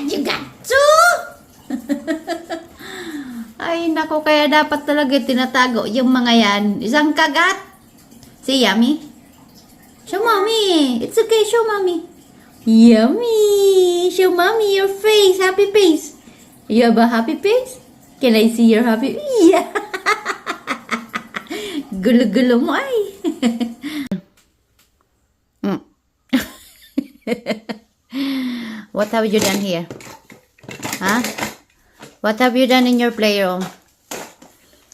you got two? Ay, nako, kaya dapat talaga tinatago yung mga yan. Isang kagat. Say yummy. Show mommy. It's okay, show mommy. Yummy. Show mommy your face. Happy face. You have a happy face? Can I see your happy? Yeah. Gulo-gulo mo ay. What have you done here? Huh? What have you done in your playroom?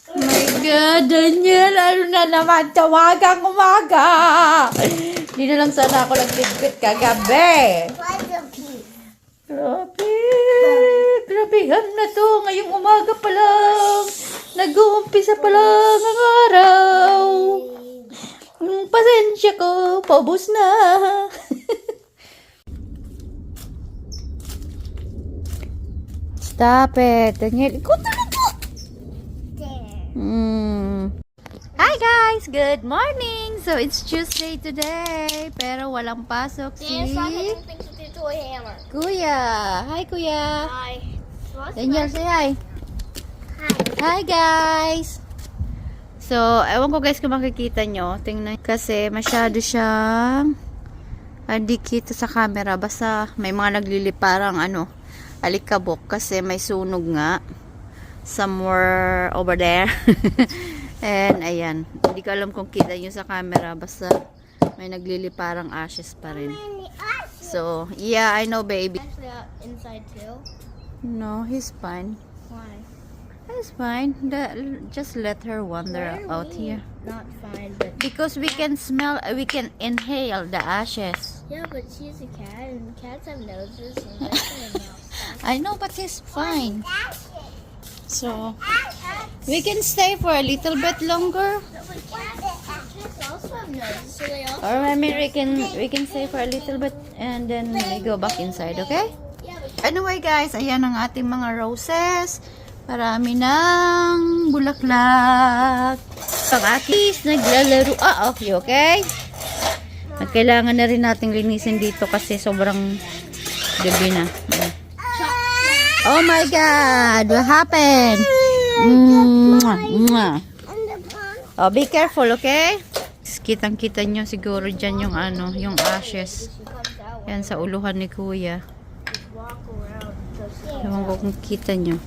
Oh my God, Daniel! Ano na naman? Tawagang umaga! Hindi na lang sana ako nagtitpit kagabi. Grabe! Grabehan na to. Ngayong umaga pa lang. Nag-uumpisa pa lang ang araw. Pasensya ko. Paubos na. Stop it. Daniel, ikaw talaga. Hi guys! Good morning! So, it's Tuesday today. Pero walang pasok si Kuya. Hi, Kuya. Hi. Daniel, say hi. Hi guys! So, ewan ko guys kung makikita nyo. Tingnan. Kasi masyado siyang hindi kita sa camera. Basta may mga nagliliparang alikabok kasi may sunog nga somewhere over there. And ayan, hindi ko alam kung kita nyo sa camera, basta may nagliliparang ashes pa rin. So yeah, I know baby. Inside too? No, he's fine. Why? He's fine. Just let her wander out here. Not fine, but Because we can smell, we can inhale the ashes. yeah, but she's a cat, and cats have noses, and that's gonna mouth. I know, but he's fine. So we can stay for a little bit longer. No, but cats also have noses, so they also. Or I mean, we can stay for a little bit and then we go back inside, okay? Yeah, but Anyway guys, ayan ang ating mga roses. Marami ng bulaklak. Pang-atis, naglalaro. Okay? Kailangan na rin nating linisin dito kasi sobrang gabi na. Oh my God! What happened? Oh, be careful, okay? Kitang-kita nyo siguro dyan yung yung ashes. she comes out. Yan sa uluhan ni Kuya. Walk around. So she Ewan ko kung kita nyo.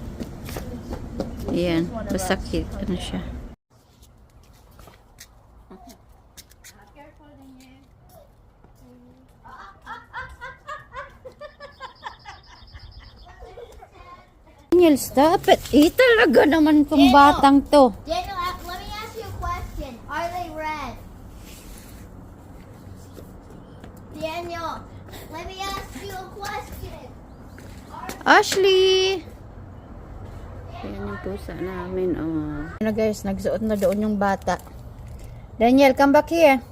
Ayan. Basta siya. Daniel, stop it. Talaga naman tong batang to. Daniel, let me ask you a question. Are they red? Daniel, let me ask you a question. Ashley! Ayan yung pusa namin. Ano guys, nagsuot na doon yung bata. Daniel, come back here.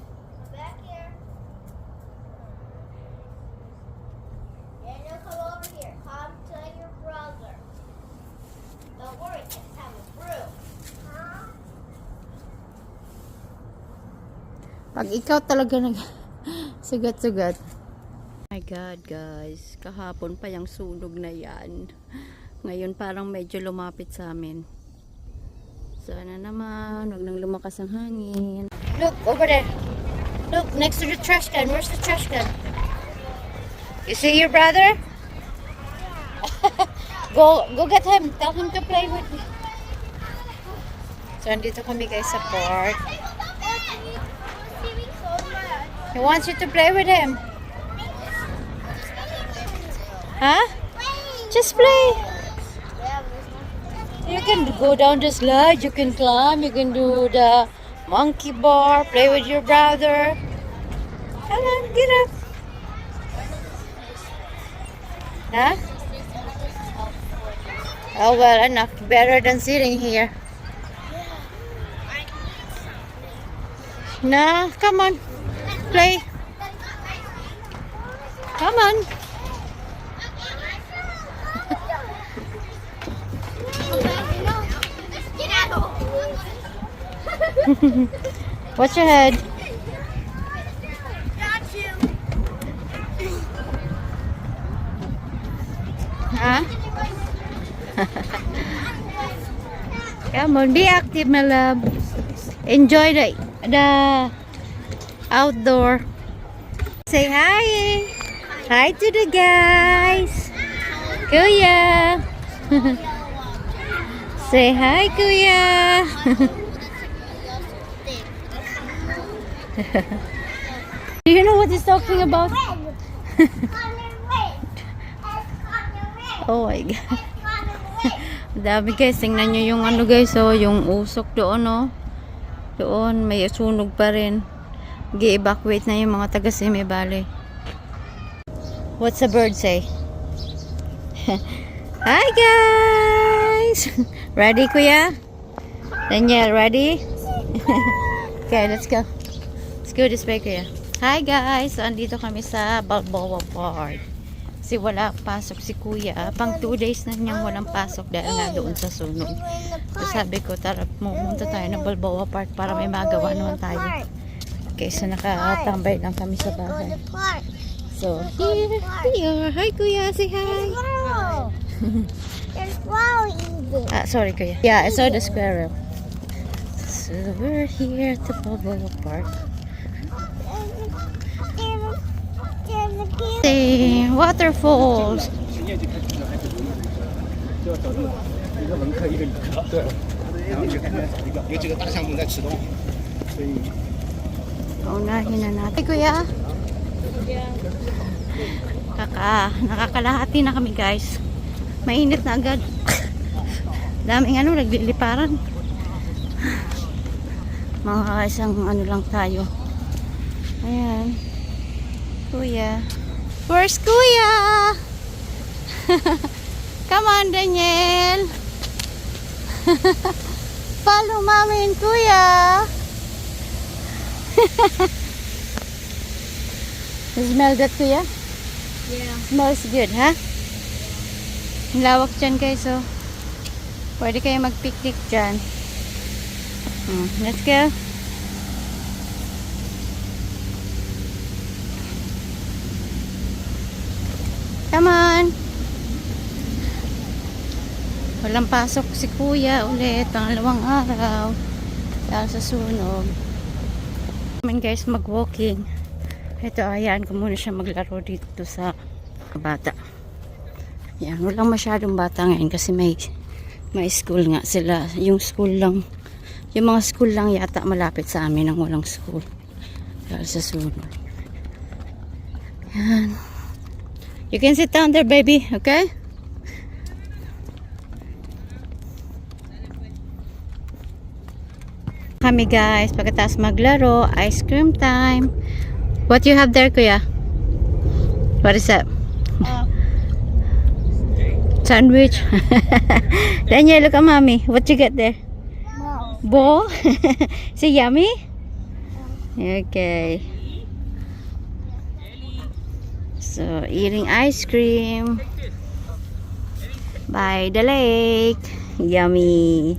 Back here. Daniel, come over here. Come to your brother. Don't worry, I just have a broom. Pag ikaw talaga sugat-sugat. My God guys, kahapon pa yung sunog na yan. Ngayon parang medyo lumapit sa amin. Sana naman, wag nang lumakas ang hangin. Look, over there. Look, next to the trash can. Where's the trash can? You see your brother? Go get him. Tell him to play with me. So, andito kami guys sa park. He wants you to play with him. Huh? Just play. You can go down the slide, you can climb, you can do the monkey bar, play with your brother. Come on, get up. Huh? Oh well, enough. Better than sitting here. Nah, come on. Play. Come on. Watch your head. Got you. Ha? Come on, be active, my love. Enjoy the outdoor. Say hi. Hi to the guys. Kuya. Say hi, Kuya. Do you know what he's talking about? Oh my God. Dami guys, tingnan nyo yung ano guys, oh, yung usok doon, oh. Doon, may sunog pa rin. Gi-evacuate na yung mga taga Simi Valley. What's the bird say? Hi guys! Ready, Kuya? Daniel, ready? Okay, let's go. Let's go this way, Kuya. Hi guys! So, andito kami sa Balboa Park. Kasi wala pasok si Kuya. Pang 2 days na niyang walang pasok dahil nga doon sa sunog. So, sabi ko, tara, pumunta tayo ng Balboa Park para may magawa naman tayo. Okay, so nakatambay lang kami sa bahay. So, here we are. Hi, Kuya. Say hi. There's squirrel eating. Sorry, Kuya. Yeah, I saw the squirrel. So, we're here at the Balboa Park. The waterfalls. 一个文科，一个理科，对，然后就感觉有几个大项目在启动，所以 Paunahin na natin. Hey, Kuya. Nakakalahati na kami, guys. Mainit na agad. Daming ano, nagliliparan. Mga isang ano lang tayo. Ayan. Kuya. Where's Kuya? Come on, Daniel. Follow Mommy and Kuya. You smell that, Kuya? Yeah. Smells good, ha? Ang lawak dyan, guys, oh. Pwede kayo mag-picnic dyan. Let's go. Come on. Walang pasok si Kuya ulit. Pangalawang araw. Dahil sa sunog. Naman guys, mag-walking. Ito, hayaan ko muna siya maglaro dito sa bata. Yan, walang masyadong bata ngayon kasi may school nga sila. Yung school lang, yung mga school lang yata malapit sa amin ang walang school. Dahil sa sunog. Yan. You can sit down there, baby, okay? Kami guys, pagkatapos maglaro, ice cream time. What you have there, Kuya? What is that? Sandwich. Daniel, look at Mommy. What you get there? Ball. Is it yummy? Okay. So, eating ice cream by the lake. Yummy.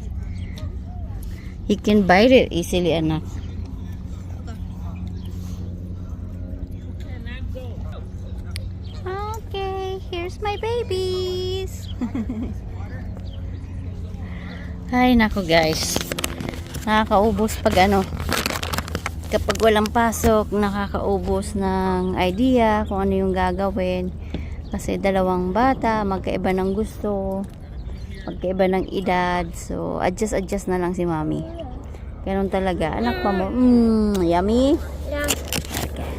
He can bite it easily enough. Okay, here's my babies. Ay, nako guys. Nakakaubos pag ano. Kapag walang pasok, nakakaubos ng idea kung ano yung gagawin. Kasi dalawang bata, magkaiba ng gusto, magkaiba ng edad. So, adjust na lang si Mommy. Ganun talaga. Anak pa mo, yummy? Yeah. Okay.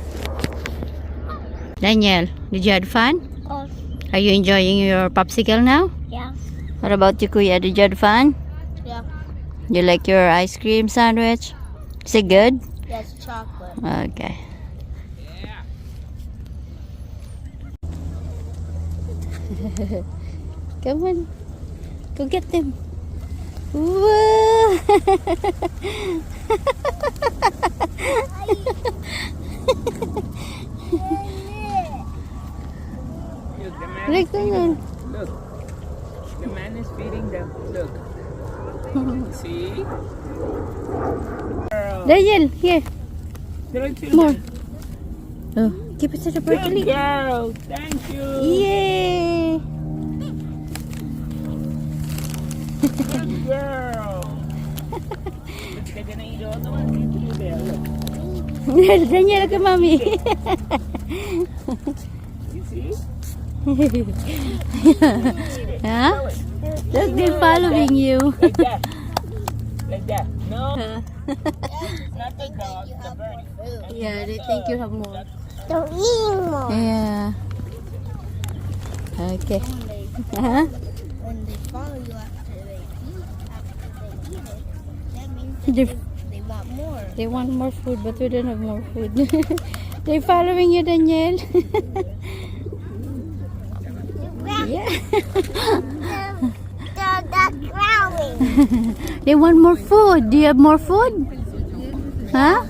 Daniel, did you have fun? Oh, Are you enjoying your popsicle now? yeah. What about you, Kuya? Did you have fun? Yeah. You like your ice cream sandwich? Is it good? Yes, chocolate. Okay. Come on. Go get them. Whoa! Look, the man is Look, feeding. Look, the man is feeding them. Look. See? Daniel, here. More. Good Oh, give it to the bird. girl. Thank you. Yay! girl. Kita kena hidung tu kan. Daniel ke mami? You see? Huh? Look, they're following you. Like that. Like that. No. Not the dog, the birdie. Yeah, they think you have more. They're eating more. Yeah. Okay. Huh? When they follow you after they eat it, that means They, they want more. they want more food, but we don't have more food. They're following you, Daniel. Yeah. They're growling. They want more food. Do you have more food? Huh?